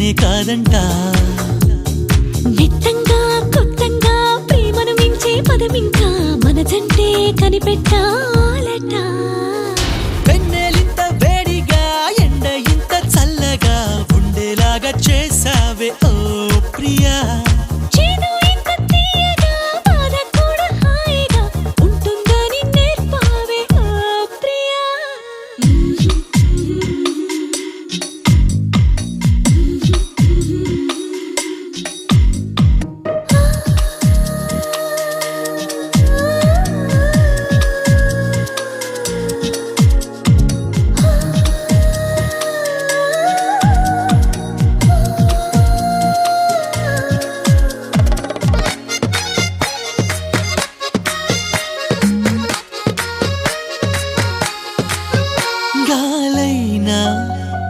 నేనే కాదంటా. నిత్తంగా కొత్తంగా ప్రేమను మించే పదమింకా మన జంటే కనిపెట్టాలట. వెన్నెలింత వేడిగా ఎండ ఇంత చల్లగా ఉండేలాగా చేసావే ఓ ప్రియా. చేదు ఇంత తీయగా బాధ కూడా హాయిగా ఉంటుందని నేర్పావే ఓ ప్రియా. గాలైనా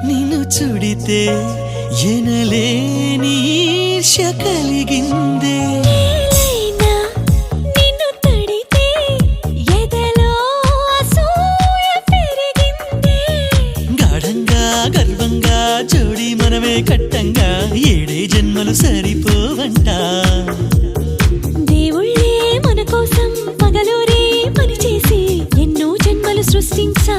నిన్ను చుడితే ఎనలేని ఈర్ష్య కలిగిందే. నేలైనా నిన్ను తడితే ఎదలో అసూయ పెరిగిందే. గాఢంగా గర్వంగా జోడి మనమే కట్టంగా ఏడే జన్మలు సరిపోవంట. దేవుళ్ళే మన కోసం పగలూరే పనిచేసి ఎన్నో జన్మలు సృష్టించా.